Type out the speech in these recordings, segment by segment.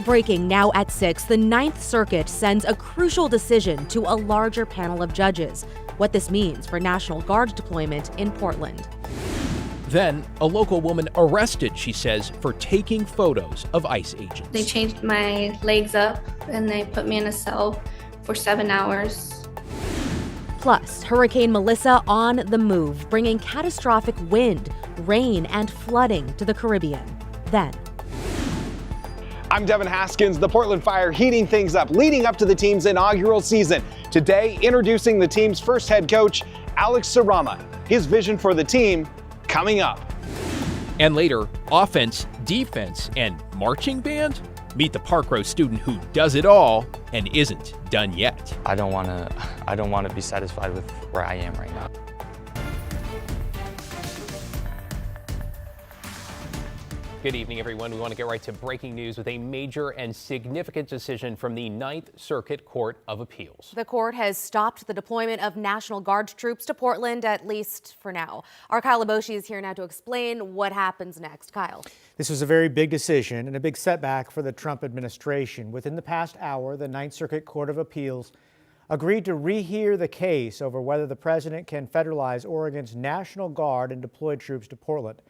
Breaking now at 6, the Ninth Circuit sends a crucial decision to a larger panel of judges. What this means for National Guard deployment in Portland. Then, a local woman arrested, she says, for taking photos of ICE agents. They changed my legs up and they put me in a cell for 7 hours. Plus, Hurricane Melissa on the move, bringing catastrophic wind, rain, and flooding to the Caribbean. Then, I'm Devin Haskins. The Portland Fire heating things up, leading up to the team's inaugural season. Today, introducing the team's first head coach, Alex Sarama. His vision for the team coming up. And later, offense, defense, and marching band? Meet the Park Row student who does it all and isn't done yet. I don't want to be satisfied with where I am right now. Good evening, everyone. We want to get right to breaking news with a major and significant decision from the Ninth Circuit Court of Appeals. the court has stopped the deployment of National Guard troops to Portland, at least for now. Our Kyle Laboshi is here now to explain what happens next. Kyle. This was a very big decision and a big setback for the Trump administration. Within the past hour, the Ninth Circuit Court of Appeals agreed to rehear the case over whether the president can federalize Oregon's National Guard and deploy troops to Portland.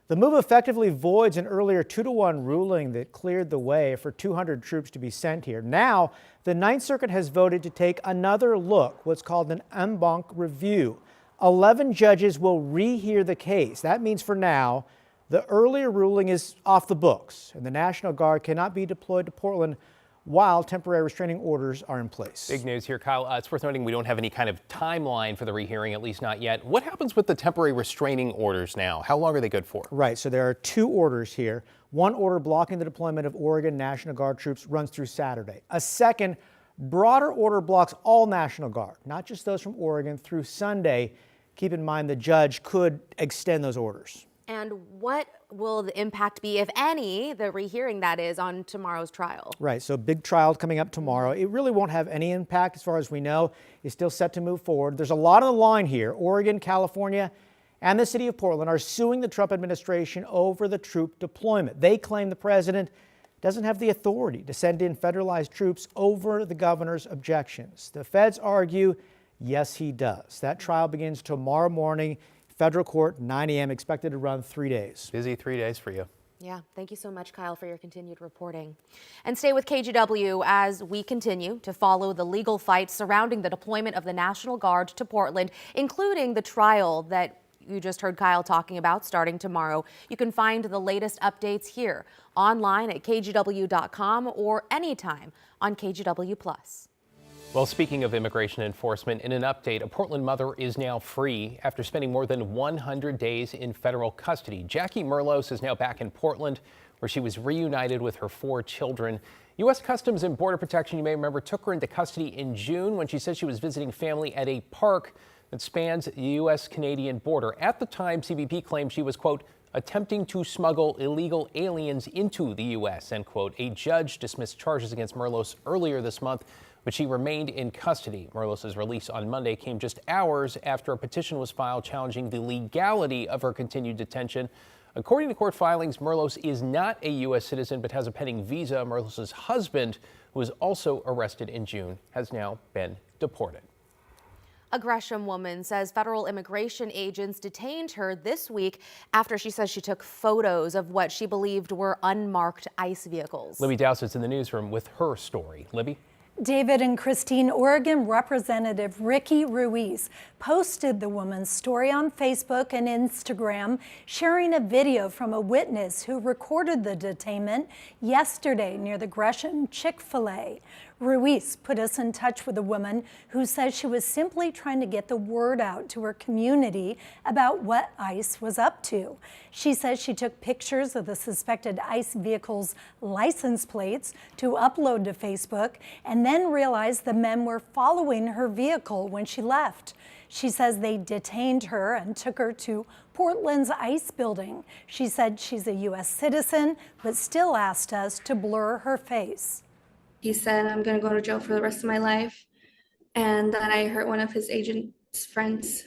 The move effectively voids an earlier 2-1 ruling that cleared the way for 200 troops to be sent here. Now, the Ninth Circuit has voted to take another look, what's called an en banc review. 11 judges will rehear the case. That means for now, the earlier ruling is off the books, and the National Guard cannot be deployed to Portland while temporary restraining orders are in place. Big news here, Kyle. It's worth noting we don't have any kind of timeline for the rehearing, at least not yet. What happens with the temporary restraining orders now? How long are they good for? Right, so there are 2 orders here. One order blocking the deployment of Oregon National Guard troops runs through Saturday. A second, broader order blocks all National Guard, not just those from Oregon, through Sunday. Keep in mind the judge could extend those orders. And what will the impact be, if any, the rehearing that is, on tomorrow's trial? Right, so big trial coming up tomorrow. It really won't have any impact as far as we know. It's still set to move forward. There's a lot on the line here. Oregon, California, and the city of Portland are suing the Trump administration over the troop deployment. They claim the president doesn't have the authority to send in federalized troops over the governor's objections. The feds argue, yes, he does. That trial begins tomorrow morning. Federal court, 9 a.m., expected to run 3 days. Busy 3 days for you. Yeah, thank you so much, Kyle, for your continued reporting. And stay with KGW as we continue to follow the legal fight surrounding the deployment of the National Guard to Portland, including the trial that you just heard Kyle talking about starting tomorrow. You can find the latest updates here online at kgw.com or anytime on KGW+. Well, speaking of immigration enforcement, in an update, a Portland mother is now free after spending more than 100 days in federal custody. Jackie Merlos is now back in Portland, where she was reunited with her 4 children. U.S. Customs and Border Protection, you may remember, took her into custody in June when she said she was visiting family at a park that spans the U.S.-Canadian border. At the time, CBP claimed she was, quote, attempting to smuggle illegal aliens into the U.S., end quote. A judge dismissed charges against Merlos earlier this month, but she remained in custody. Merlos' release on Monday came just hours after a petition was filed challenging the legality of her continued detention. According to court filings, Merlos is not a U.S. citizen but has a pending visa. Merlos' husband, who was also arrested in June, has now been deported. A Gresham woman says federal immigration agents detained her this week after she says she took photos of what she believed were unmarked ICE vehicles. Libby Dowsett's in the newsroom with her story. Libby? David and Christine, Oregon Representative Ricky Ruiz posted the woman's story on Facebook and Instagram, sharing a video from a witness who recorded the detainment yesterday near the Gresham Chick-fil-A. Ruiz put us in touch with a woman who says she was simply trying to get the word out to her community about what ICE was up to. She says she took pictures of the suspected ICE vehicle's license plates to upload to Facebook and then realized the men were following her vehicle when she left. She says they detained her and took her to Portland's ICE building. She said she's a U.S. citizen, but still asked us to blur her face. He said, I'm going to go to jail for the rest of my life, and that I hurt one of his agent's friend's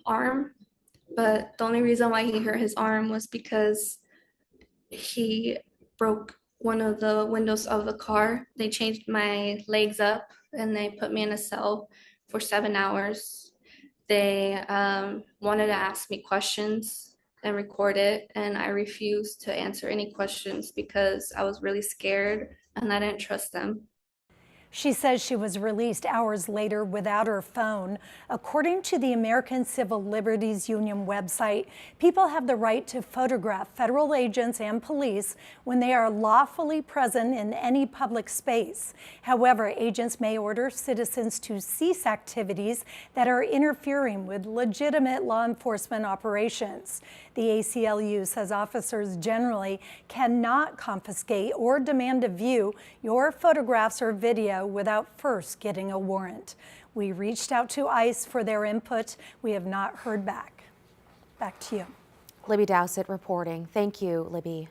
arm. But the only reason why he hurt his arm was because he broke one of the windows of the car. They changed my legs up and they put me in a cell for 7 hours. They wanted to ask me questions and record it, and I refused to answer any questions because I was really scared and I didn't trust them. She says she was released hours later without her phone. According to the American Civil Liberties Union website, people have the right to photograph federal agents and police when they are lawfully present in any public space. However, agents may order citizens to cease activities that are interfering with legitimate law enforcement operations. The ACLU says officers generally cannot confiscate or demand to view your photographs or video without first getting a warrant. We reached out to ICE for their input. We have not heard back. Back to you. Libby Dowsett reporting. Thank you, Libby.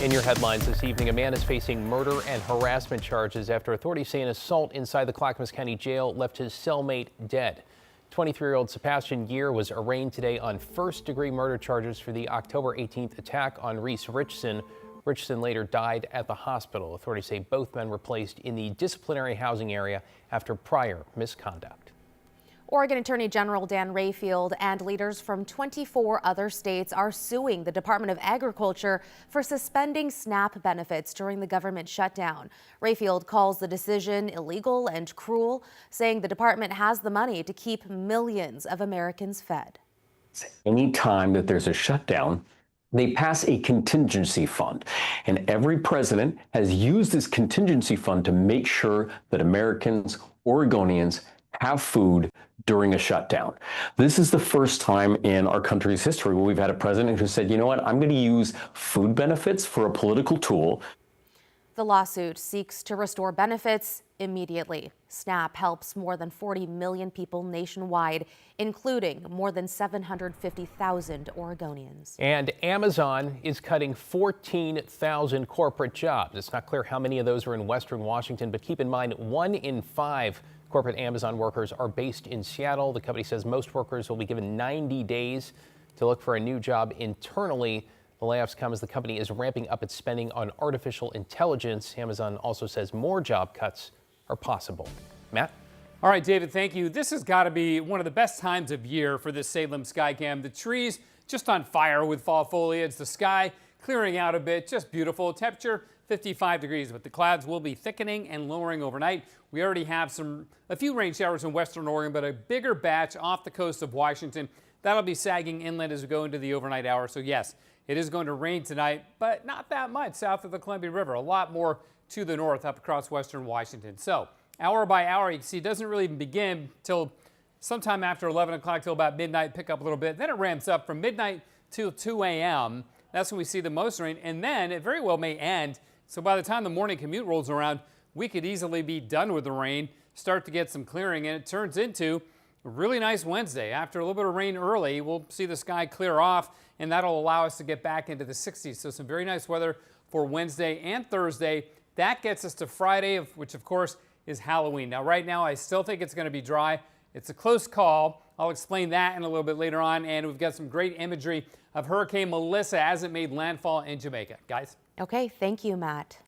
In your headlines this evening, a man is facing murder and harassment charges after authorities say an assault inside the Clackamas County Jail left his cellmate dead. 23-year-old Sebastian Gear was arraigned today on first-degree murder charges for the October 18th attack on Reese Richson. Richson later died at the hospital. Authorities say both men were placed in the disciplinary housing area after prior misconduct. Oregon Attorney General Dan Rayfield and leaders from 24 other states are suing the Department of Agriculture for suspending SNAP benefits during the government shutdown. Rayfield calls the decision illegal and cruel, saying the department has the money to keep millions of Americans fed. Anytime that there's a shutdown, they pass a contingency fund, and every president has used this contingency fund to make sure that Americans, Oregonians, have food during a shutdown. This is the first time in our country's history where we've had a president who said, you know what, I'm going to use food benefits for a political tool. The lawsuit seeks to restore benefits immediately. SNAP helps more than 40 million people nationwide, including more than 750,000 Oregonians. And Amazon is cutting 14,000 corporate jobs. It's not clear how many of those are in Western Washington, but keep in mind 1 in 5 corporate Amazon workers are based in Seattle. The company says most workers will be given 90 days to look for a new job internally. The layoffs come as the company is ramping up its spending on artificial intelligence. Amazon also says more job cuts are possible. Matt? All right, David, thank you. This has got to be one of the best times of year for this Salem Skycam. The trees just on fire with fall foliage, the sky clearing out a bit, just beautiful. Temperature 55 degrees, but the clouds will be thickening and lowering overnight. We already have a few rain showers in western Oregon, but a bigger batch off the coast of Washington. That'll be sagging inland as we go into the overnight hours. So yes, it is going to rain tonight, but not that much south of the Columbia River. A lot more to the north up across western Washington. So hour by hour, you can see it doesn't really begin till sometime after 11 o'clock till about midnight, pick up a little bit. Then it ramps up from midnight till 2 a.m. That's when we see the most rain, and then it very well may end. So by the time the morning commute rolls around, we could easily be done with the rain, start to get some clearing, and it turns into a really nice Wednesday. After a little bit of rain early, we'll see the sky clear off, and that'll allow us to get back into the 60s. So some very nice weather for Wednesday and Thursday. That gets us to Friday, which of course is Halloween. Now, right now, I still think it's going to be dry. It's a close call. I'll explain that in a little bit later on. And we've got some great imagery of Hurricane Melissa as it made landfall in Jamaica. Guys? Okay, thank you, Matt.